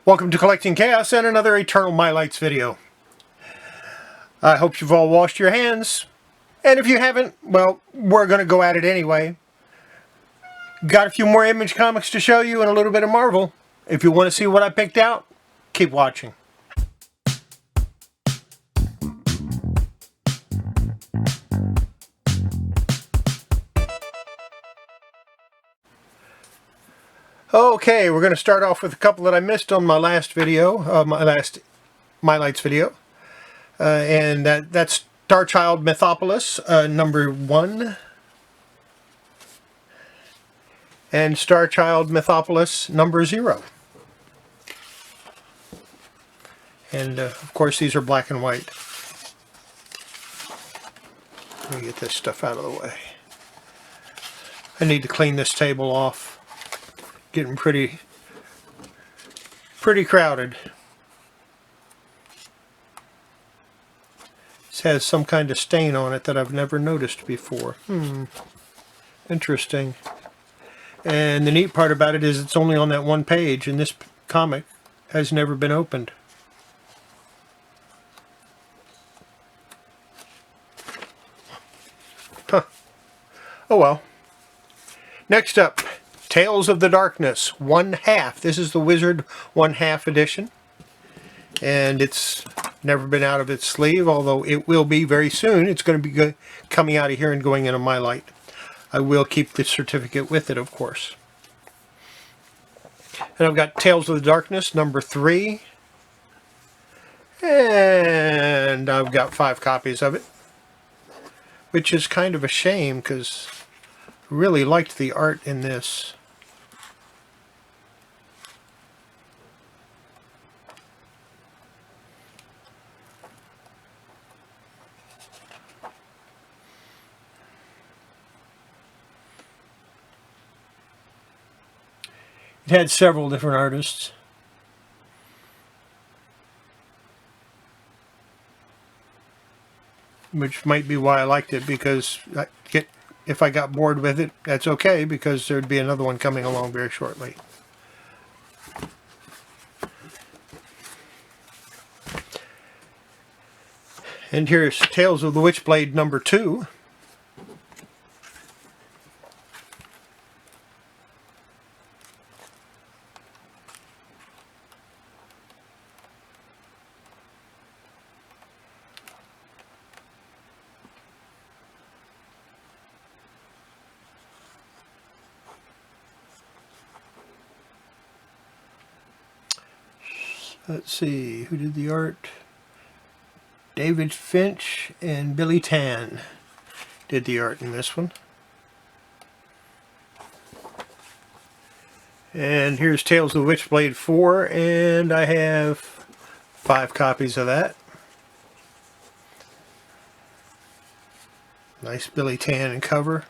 Welcome to Collecting Chaos and another Eternal Mylites video. I hope you've all washed your hands. And if you haven't, well, we're going to go at it anyway. Got a few more Image comics to show you and a little bit of Marvel. If you want to see what I picked out, keep watching. Okay, we're going to start off with a couple that I missed on my last video, my last Mylites video. And that's Starchild Mythopolis, number 1. And Starchild Mythopolis, number 0. And, of course, these are black and white. Let me get this stuff out of the way. I need to clean this table off. Getting pretty crowded. This has some kind of stain on it that I've never noticed before. Interesting. And the neat part about it is it's only on that one page, and this comic has never been opened. Huh. Oh well. Next up, Tales of the Darkness, 1/2. This is the Wizard 1/2 edition. And it's never been out of its sleeve, although it will be very soon. It's going to be coming out of here and going in a Mylite. I will keep the certificate with it, of course. And I've got Tales of the Darkness, number 3. And I've got 5 copies of it. Which is kind of a shame, because I really liked the art in this. It had several different artists. Which might be why I liked it, because if I got bored with it, that's okay, because there'd be another one coming along very shortly. And here's Tales of the Witchblade number 2. Let's see, who did the art? David Finch and Billy Tan did the art in this one. And here's Tales of the Witchblade 4, and I have 5 copies of that. Nice Billy Tan cover.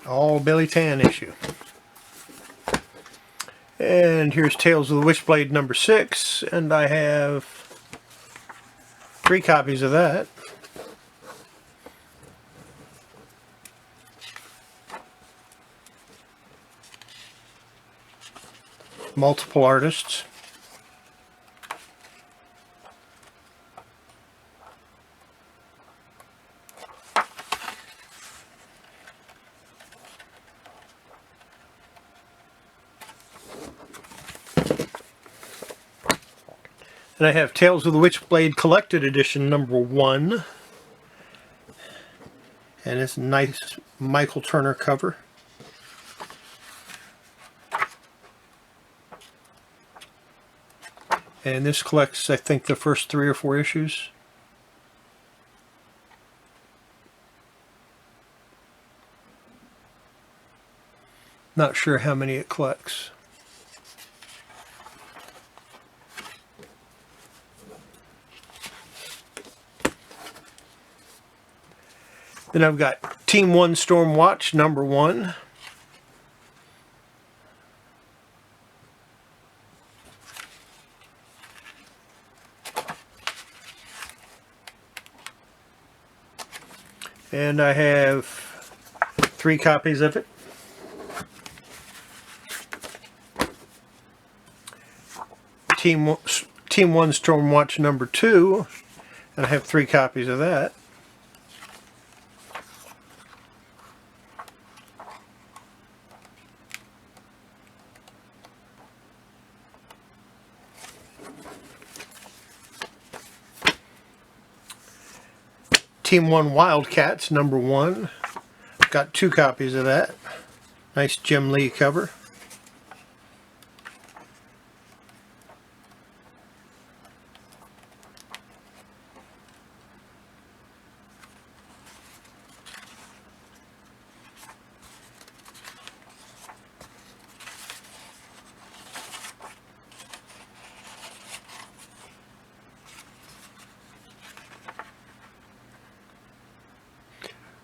All Billy Tan issue. And here's Tales of the Witchblade number 6, and I have 3 copies of that. Multiple artists. And I have Tales of the Witchblade Collected Edition number 1. And it's a nice Michael Turner cover. And this collects, I think, the first 3 or 4 issues. Not sure how many it collects. Then I've got Team 1 Stormwatch number 1. And I have 3 copies of it. Team 1 Stormwatch number 2, and I have 3 copies of that. Team 1 Wildcats number 1. Got 2 copies of that. Nice Jim Lee cover.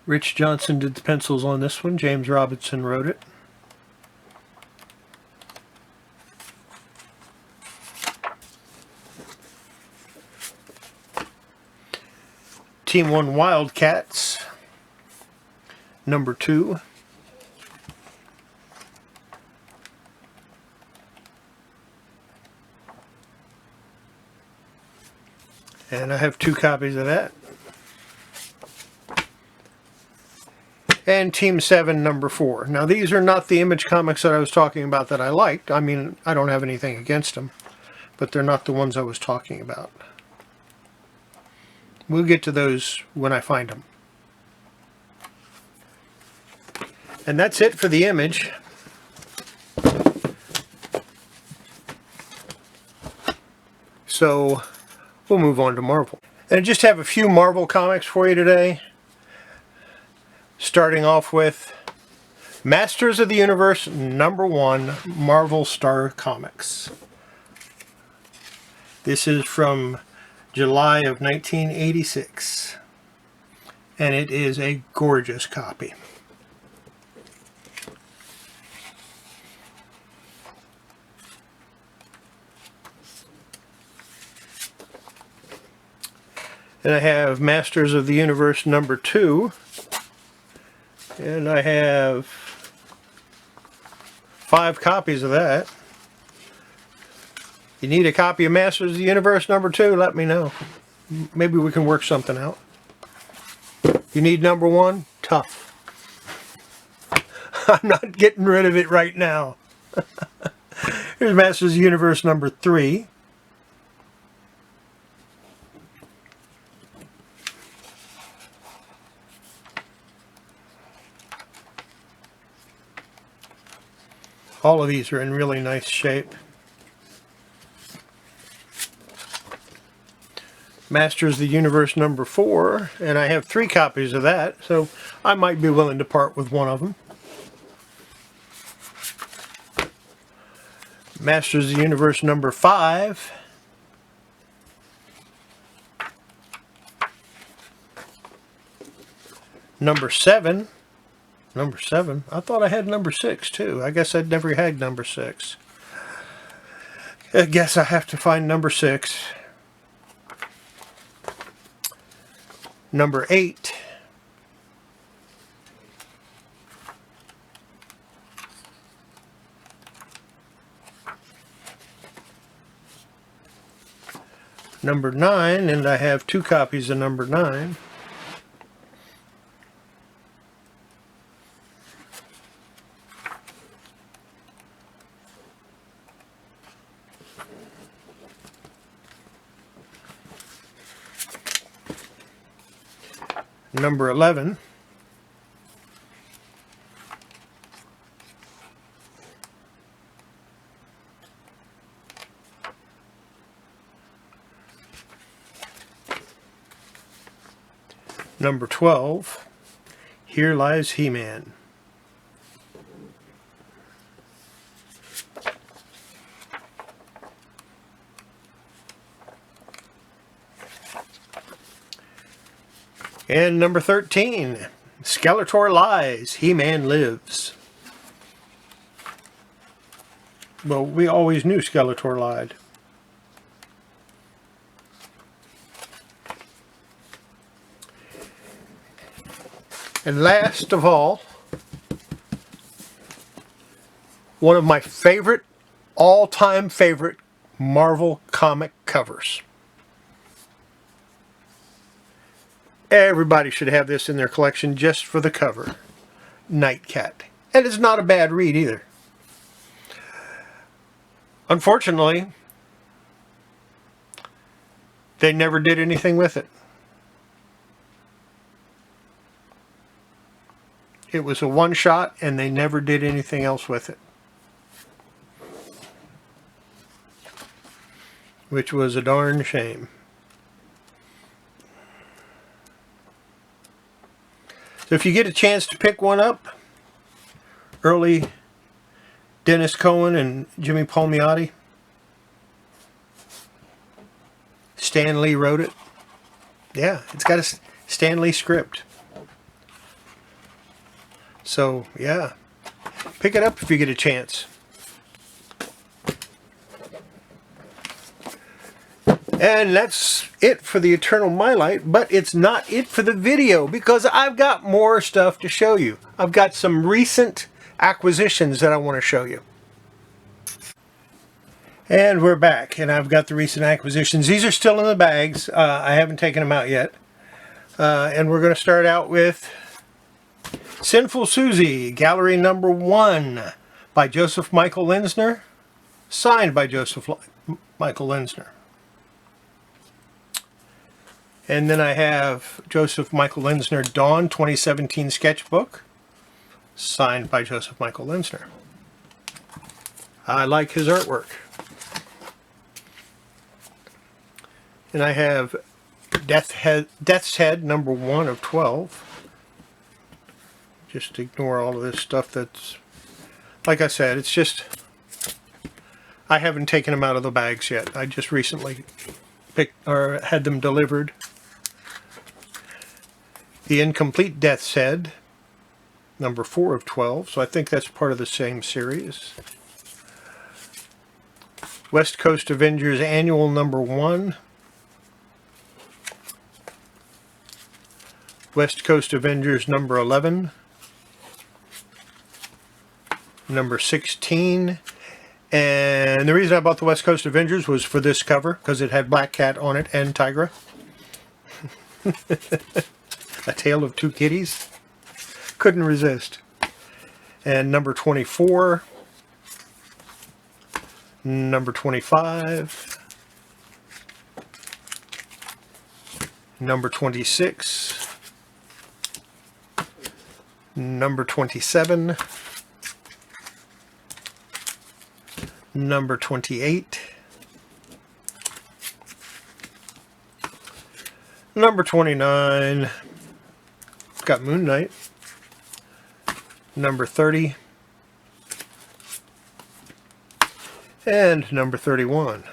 Rich Johnson did the pencils on this one. James Robinson wrote it. Team 1 Wildcats number 2. And I have 2 copies of that. And Team 7 number 4. Now these are not the Image comics that I was talking about that I liked. I mean, I don't have anything against them, but they're not the ones I was talking about. We'll get to those when I find them. And that's it for the Image. So we'll move on to Marvel. And I just have a few Marvel comics for you today. Starting off with Masters of the Universe number 1, Marvel Star Comics. This is from July of 1986. And it is a gorgeous copy. And I have Masters of the Universe number 2. And I have 5 copies of that. You need a copy of Masters of the Universe number 2, let me know. Maybe we can work something out. You need number 1? Tough. I'm not getting rid of it right now. Here's Masters of the Universe number 3. All of these are in really nice shape. Masters of the Universe number 4, and I have 3 copies of that, so I might be willing to part with one of them. Masters of the Universe number 5. Number 7. Number 7. I thought I had number 6 too. I guess I'd never had number 6. I guess I have to find number 6. Number 8. Number 9, and I have 2 copies of number 9. Number 11. Number 12. Here Lies He-Man. And number 13, Skeletor Lies, He-Man Lives. Well, we always knew Skeletor lied. And last of all, one of my favorite, all-time favorite Marvel comic covers. Everybody should have this in their collection just for the cover. Nightcat. And it's not a bad read either. Unfortunately, they never did anything with it. It was a one-shot and they never did anything else with it. Which was a darn shame. So if you get a chance to pick one up, early Dennis Cohen and Jimmy Palmiotti. Stan Lee wrote it. Yeah, it's got a Stan Lee script. So, yeah. Pick it up if you get a chance. And that's it for the Eternal Mylite, but it's not it for the video because I've got more stuff to show you. I've got some recent acquisitions that I want to show you. And we're back, and I've got the recent acquisitions. These are still in the bags. I haven't taken them out yet. And we're going to start out with Sinful Susie, Gallery Number 1 by Joseph Michael Linsner, signed by Joseph Michael Linsner. And then I have Joseph Michael Linsner Dawn 2017 sketchbook, signed by Joseph Michael Linsner. I like his artwork. And I have Death's Head number 1 of 12. Just ignore all of this stuff that's, like I said, it's just, I haven't taken them out of the bags yet. I just recently had them delivered. The Incomplete Death's Head, number 4 of 12, so I think that's part of the same series. West Coast Avengers Annual number 1. West Coast Avengers number 11. Number 16. And the reason I bought the West Coast Avengers was for this cover, because it had Black Cat on it and Tigra. A Tale of Two Kitties. Couldn't resist. And number 24. Number 25. Number 26. Number 27. Number 28. Number 29. Got Moon Knight. Number 30. And number 31.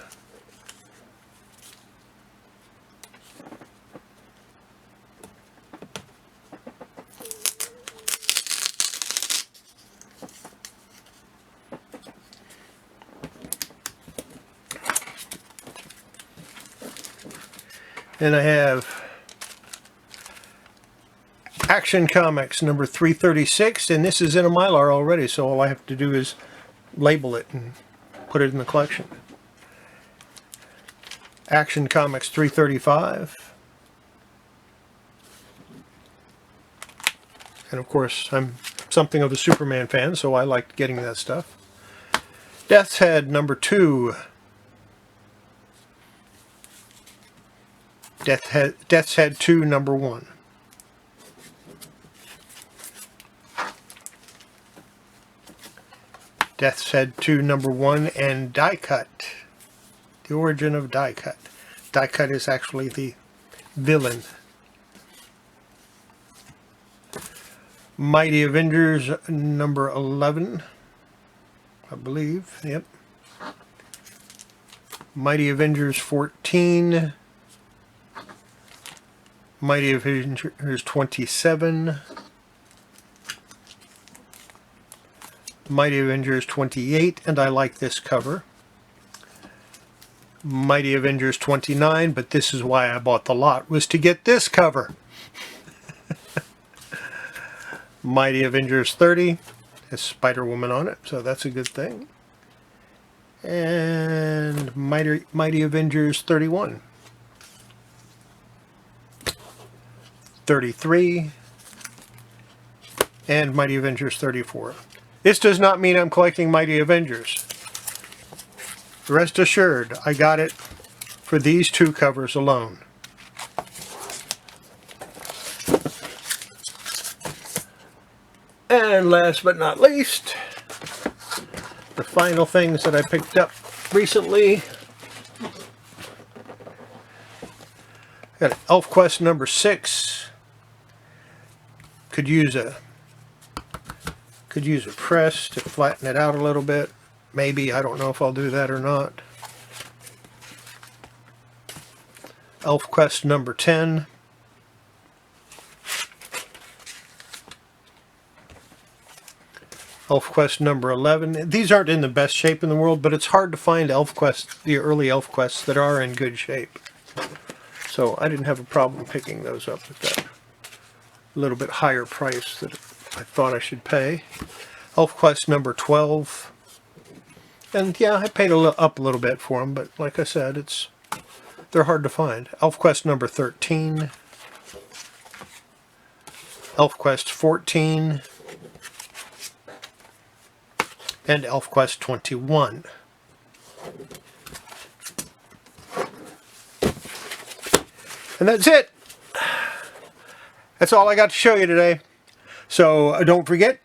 And I have Action Comics number 336, and this is in a Mylar already, so all I have to do is label it and put it in the collection. Action Comics 335. And of course, I'm something of a Superman fan, so I liked getting that stuff. Death's Head number 2. Death's Head 2 number 1. Death's Head 2 number 1 and Die Cut. The origin of Die Cut. Die Cut is actually the villain. Mighty Avengers number 11, I believe. Yep. Mighty Avengers 14. Mighty Avengers 27. Mighty Avengers 28, and I like this cover. Mighty Avengers 29, but this is why I bought the lot, was to get this cover. Mighty Avengers 30 has Spider-Woman on it, so that's a good thing. And Mighty Avengers 31. 33. And Mighty Avengers 34. This does not mean I'm collecting Mighty Avengers. Rest assured, I got it for these two covers alone. And last but not least, the final things that I picked up recently. Got ElfQuest number 6. Could use a press to flatten it out a little bit. Maybe, I don't know if I'll do that or not. ElfQuest number 10. ElfQuest number 11. These aren't in the best shape in the world, but it's hard to find ElfQuest, the early ElfQuests that are in good shape. So I didn't have a problem picking those up at that little bit higher price that I thought I should pay. ElfQuest number 12. And yeah, I paid up a little bit for them, but like I said, they're hard to find. ElfQuest number 13. ElfQuest 14. And ElfQuest 21. And that's it. That's all I got to show you today. So don't forget,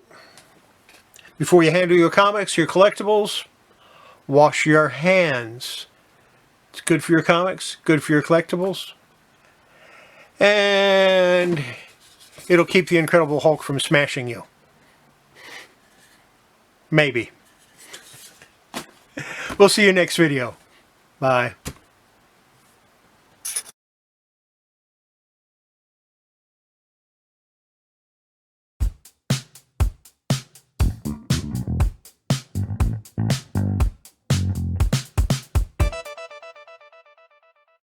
before you handle your comics, your collectibles, wash your hands. It's good for your comics, good for your collectibles. And it'll keep the Incredible Hulk from smashing you. Maybe. We'll see you next video. Bye.